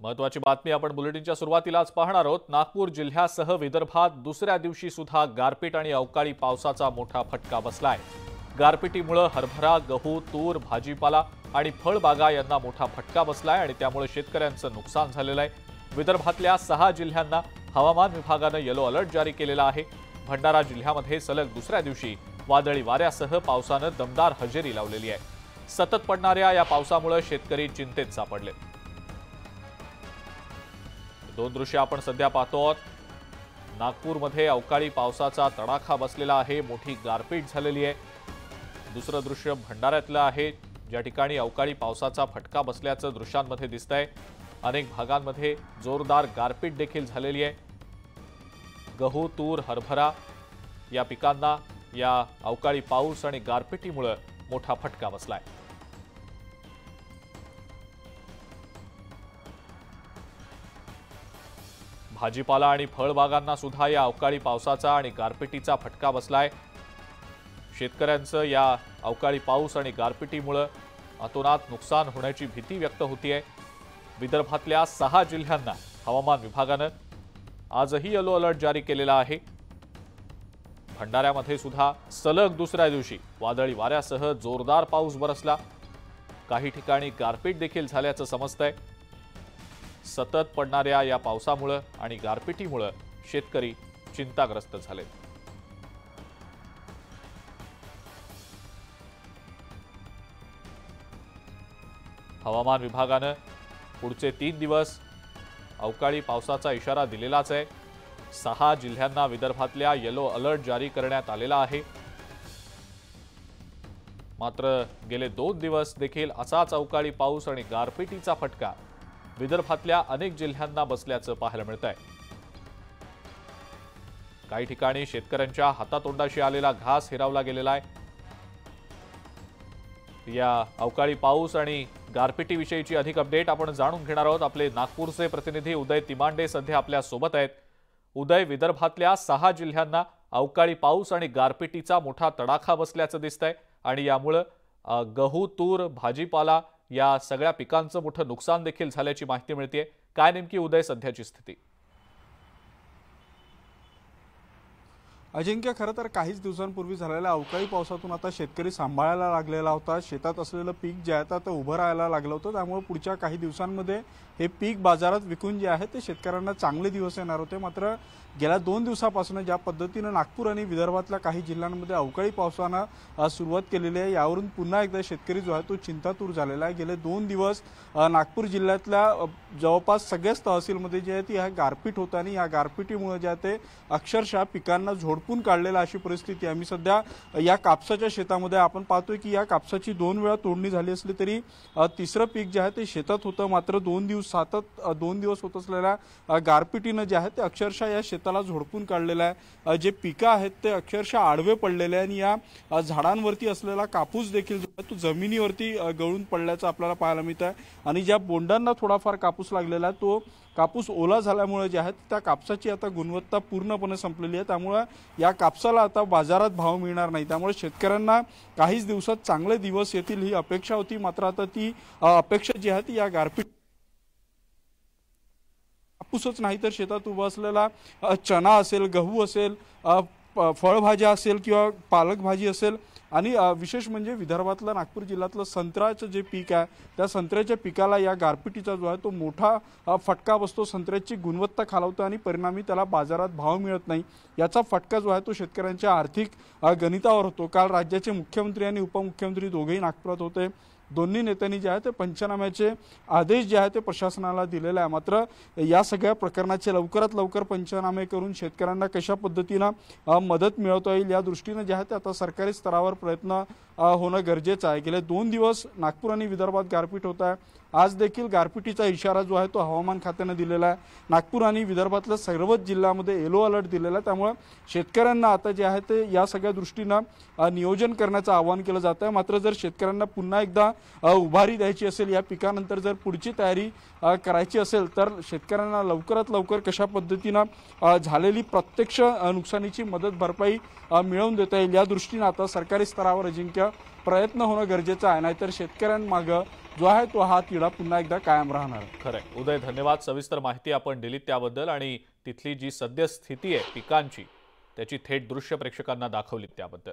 महत्वाची बातमी आपण बुलेटिनच्या सुरुवातीलाच पाहणार आहोत। नागपूर जिल्ह्यासह विदर्भात दुसऱ्या दिवशी सुद्धा गारपीट आणि अवकाळी पावसाचा मोठा फटका बसलाय। गारपिटीमुळे हरभरा, गहू, तूर, भाजीपाला आणि फळबागा यांना मोठा फटका बसलाय आणि त्यामुळे शेतकऱ्यांचं नुकसान झालेलं आहे। विदर्भातल्या 6 जिल्ह्यांना हवामान विभागाने येलो अलर्ट जारी केलेला आहे। भंडारा जिल्ह्यामध्ये सलग दुसऱ्या दिवशी वादळी वाऱ्यासह पावसाने दमदार हजेरी लावलेली आहे। सतत पडणाऱ्या या पावसामुळे शेतकरी चिंतेत सापडले। दोन दृश्य आपण सध्या पाहतो आहोत। नागपूरमध्ये अवकाळी पावसाचा तडाखा बसलेला आहे, मोठी गारपीट झालेली आहे। दुसरं दृश्य भंडाऱ्यातलं आहे, ज्या ठिकाणी अवकाळी पावसाचा फटका बसल्याचं दृश्यांमध्ये दिसतंय। अनेक भागांमध्ये जोरदार गारपीट देखील झालेली आहे। गहू, तूर, हरभरा या पिकांना या अवकाळी पाऊस आणि गारपिटीमुळे मोठा फटका बसलाय। भाजीपाला आणि फळबागांना सुद्धा या अवकाळी पावसाचा आणि गारपिटीचा फटका बसलाय। शेतकऱ्यांचं या अवकाळी पाऊस आणि गारपिटीमुळे अतोनात नुकसान होण्याची भीती व्यक्त होतीये। विदर्भातल्या 6 जिल्ह्यांना हवामान विभागाने आजही येलो अलर्ट जारी केलेला आहे। भंडाऱ्यामध्ये सुद्धा सलग दुसऱ्या दिवशी वादळी वाऱ्यासह जोरदार पाऊस बरसला। काही ठिकाणी गारपीट देखील झाल्याचं समजतंय। सतत पडणाऱ्या या पावसामुळे आणि गारपिटीमुळे शेतकरी चिंताग्रस्त झाले। हवामान विभागाने पुढचे 3 दिवस अवकाळी पावसाचा इशारा दिलेलाच आहे। 6 जिल्ह्यांना विदर्भातल्या येलो अलर्ट जारी करण्यात आलेला आहे। मात्र गेले 2 दिवस देखील असाच अवकाळी पाऊस आणि गारपिटीचा फटका विदर्भातल्या अनेक जिल्ह्यांना बसल्याचं पाहायला मिळतंय। काही ठिकाणी शेतकऱ्यांच्या हातातोंडाशी आलेला घास हिरावला गेलेला आहे। या अवकाळी पाऊस आणि गारपिटीविषयीची अधिक अपडेट आपण जाणून घेणार आहोत। आपले नागपूरचे प्रतिनिधी उदय तिमांडे सध्या आपल्या सोबत आहेत। उदय, विदर्भातल्या 6 जिल्ह्यांना अवकाळी पाऊस आणि गारपिटीचा मोठा तडाखा बसल्याचं दिसतंय आणि यामुळे गहू, तूर, भाजीपाला या सगळ्या पिकांचं मोठं नुकसान देखील झाल्याची माहिती मिळते। काय नेमकी उदय सध्याची स्थिती? अजिंक्य, खरं तर काहीच दिवसांपूर्वी झालेल्या अवकाळी पावसातून आता शेतकरी सांभाळायला लागलेला होता। शेतात असलेलं पीक जे आहे आता उभं राहायला लागलं होतं। त्यामुळे पुढच्या काही दिवसांमध्ये हे पीक बाजारात विकून जे आहे ते शेतकऱ्यांना चांगले दिवस येणार होते। मात्र गेल्या 2 दिवसापासून ज्या पद्धतीने नागपूर आणि विदर्भातल्या काही जिल्ह्यांमध्ये अवकाळी पावसानं सुरुवात केलेली आहे, यावरून पुन्हा एकदा शेतकरी जो आहे तो चिंतातूर झालेला आहे। गेले 2 दिवस नागपूर जिल्ह्यातल्या जवळपास सगळ्याच तहसीलमध्ये जे आहे ती गारपीट होत आणि या गारपिटीमुळे जे आहे ते अक्षरशः पिकांना झोडपून काढलेला अशी परिस्थिती आहे। आम्ही सध्या या कापसाच्या शेतामध्ये आपण पाहतोय की या कापसाची 2 वेळा तोडणी झाली असली तरी तिसरं पीक जे आहे ते शेतात होतं। मात्र 2 दिवस होत असलेल्या गारपिटीनं जे आहे ते अक्षरशः या शेताला झोडपून काढलेलं आहे। जे पिकं आहेत ते अक्षरशः आडवे पडलेले आणि या झाडांवरती असलेला कापूस देखील जो आहे तो जमिनीवरती गळून पडल्याचं आपल्याला पाहायला मिळत आहे आणि ज्या बोंडांना थोडाफार कापूस लागलेला आहे तो कापूस ओला झाल्यामुळे जे आहे त्या कापसाची आता गुणवत्ता पूर्णपणे संपलेली आहे। त्यामुळे या कापसाला आता बाजारात भाव मिळणार नाही। त्यामुळे शेतकऱ्यांना काहीच दिवसात चांगले दिवस येतील ही अपेक्षा होती। मात्र आता ती अपेक्षा जी आहे ती या गारपीट कापूसच नाही तर शेतात उभा असलेला चना असेल, गहू असेल, फळभाज्या असेल किंवा पालक भाजी असेल आणि विशेष म्हणजे विदर्भातलं नागपूर जिल्ह्यातलं संत्र्याचं जे पीक आहे त्या संत्र्याच्या पिकाला या गारपिटीचा जो आहे तो मोठा फटका बसतो। संत्र्याची गुणवत्ता खालावतो आणि परिणामी त्याला बाजारात भाव मिळत नाही। याचा फटका जो आहे तो शेतकऱ्यांच्या आर्थिक गणितावर होतो। काल राज्याचे मुख्यमंत्री आणि उपमुख्यमंत्री दोघेही नागपुरात होते। दोन्ही नेत्यांनी जे आहे ते पंचनाम्याचे आदेश जे आहे ते प्रशासनाला दिलेले आहे। मात्र या सगळ्या प्रकरणाचे लवकरात लवकर पंचनामे करून शेतकऱ्यांना कशा पद्धतीने मदत मिळवता येईल या दृष्टीने जे आहे ते आता सरकारी स्तरावर प्रयत्न होणं गरजेचं आहे। गेले 2 दिवस नागपूर आणि विदर्भात गारपीट होत आहे। आज देखील गारपिटीचा इशारा जो आहे तो हवामान खात्याने दिलेला आहे। नागपूर आणि विदर्भातल्या सर्वच जिल्ह्यामध्ये येलो अलर्ट दिलेला आहे। त्यामुळे शेतकऱ्यांना आता जे आहे ते या सगळ्या दृष्टीने नियोजन करण्याचं आवाहन केलं जात आहे। मात्र जर शेतकऱ्यांना पुन्हा एकदा उभारी द्यायची असेल, या पिकानंतर जर पुढची तयारी करायची असेल तर शेतकऱ्यांना लवकरात लवकर कशा पद्धतीने झालेली प्रत्यक्ष नुकसानीची मदत भरपाई मिळवून देता येईल या दृष्टीने आता सरकारी स्तरावर अजिंक्य प्रयत्न होणं गरजेचं आहे, नाहीतर शेतकऱ्यांमागं जो आहे तो हा तिढा पुन्हा एकदा कायम राहणार आहे. खरंय उदय, धन्यवाद. सविस्तर माहिती आपण दिलीत त्याबद्दल आणि तिथली जी सद्यस्थिती आहे पिकांची त्याची थेट दृश्य प्रेक्षकांना दाखवलीत त्याबद्दल.